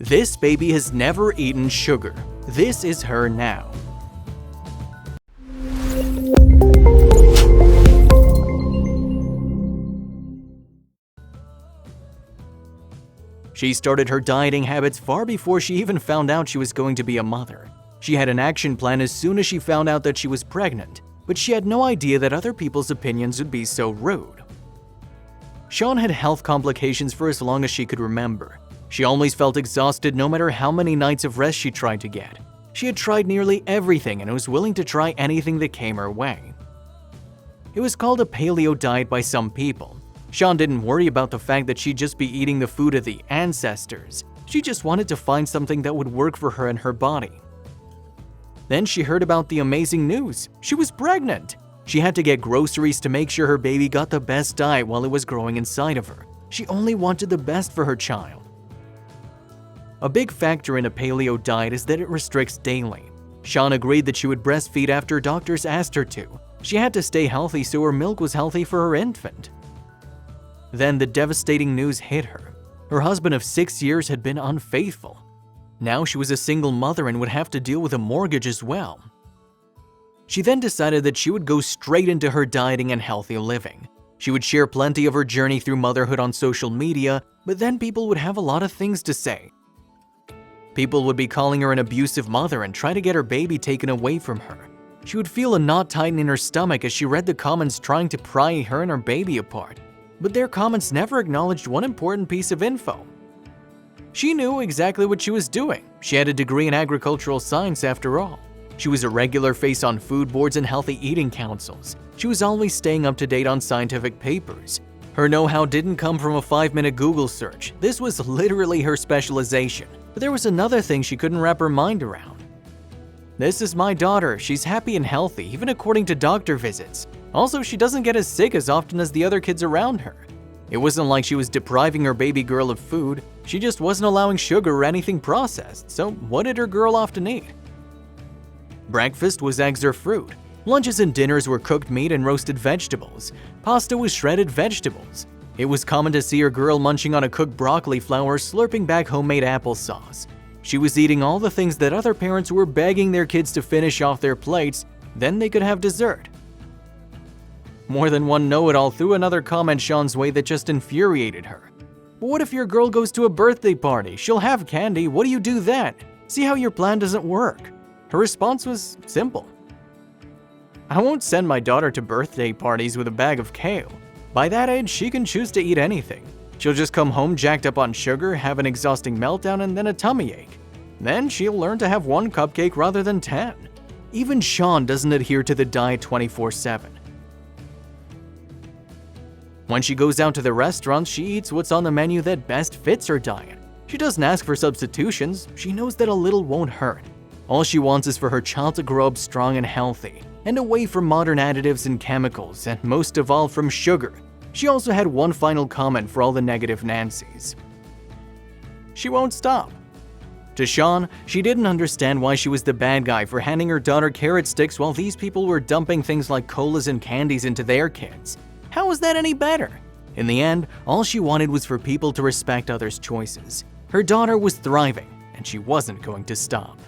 This baby has never eaten sugar. This is her now. She started her dieting habits far before she even found out she was going to be a mother. She had an action plan as soon as she found out that she was pregnant, but she had no idea that other people's opinions would be so rude. Shawn had health complications for as long as she could remember. She always felt exhausted no matter how many nights of rest she tried to get. She had tried nearly everything and was willing to try anything that came her way. It was called a paleo diet by some people. Shawn didn't worry about the fact that she'd just be eating the food of the ancestors. She just wanted to find something that would work for her and her body. Then she heard about the amazing news. She was pregnant. She had to get groceries to make sure her baby got the best diet while it was growing inside of her. She only wanted the best for her child. A big factor in a paleo diet is that it restricts daily. Shawn agreed that she would breastfeed after doctors asked her to. She had to stay healthy so her milk was healthy for her infant. Then the devastating news hit her. Her husband of 6 years had been unfaithful. Now she was a single mother and would have to deal with a mortgage as well. She then decided that she would go straight into her dieting and healthy living. She would share plenty of her journey through motherhood on social media, but then people would have a lot of things to say. People would be calling her an abusive mother and try to get her baby taken away from her. She would feel a knot tighten in her stomach as she read the comments trying to pry her and her baby apart. But their comments never acknowledged one important piece of info. She knew exactly what she was doing. She had a degree in agricultural science after all. She was a regular face on food boards and healthy eating councils. She was always staying up to date on scientific papers. Her know-how didn't come from a 5-minute Google search. This was literally her specialization. But there was another thing she couldn't wrap her mind around. This is my daughter. She's happy and healthy, even according to doctor visits. Also, she doesn't get as sick as often as the other kids around her. It wasn't like she was depriving her baby girl of food. She just wasn't allowing sugar or anything processed. So what did her girl often eat? Breakfast was eggs or fruit. Lunches and dinners were cooked meat and roasted vegetables. Pasta was shredded vegetables. It was common to see her girl munching on a cooked broccoli flower, slurping back homemade applesauce. She was eating all the things that other parents were begging their kids to finish off their plates, then they could have dessert. More than one know-it-all threw another comment Shawn's way that just infuriated her. But what if your girl goes to a birthday party? She'll have candy. What do you do then? See how your plan doesn't work? Her response was simple. I won't send my daughter to birthday parties with a bag of kale. By that age, she can choose to eat anything. She'll just come home jacked up on sugar, have an exhausting meltdown, and then a tummy ache. Then she'll learn to have 1 cupcake rather than 10. Even Shawn doesn't adhere to the diet 24/7. When she goes out to the restaurants, she eats what's on the menu that best fits her diet. She doesn't ask for substitutions. She knows that a little won't hurt. All she wants is for her child to grow up strong and healthy, and away from modern additives and chemicals, and most of all from sugar. She also had one final comment for all the negative Nancys. She won't stop. To Shawn, she didn't understand why she was the bad guy for handing her daughter carrot sticks while these people were dumping things like colas and candies into their kids. How was that any better? In the end, all she wanted was for people to respect others' choices. Her daughter was thriving, and she wasn't going to stop.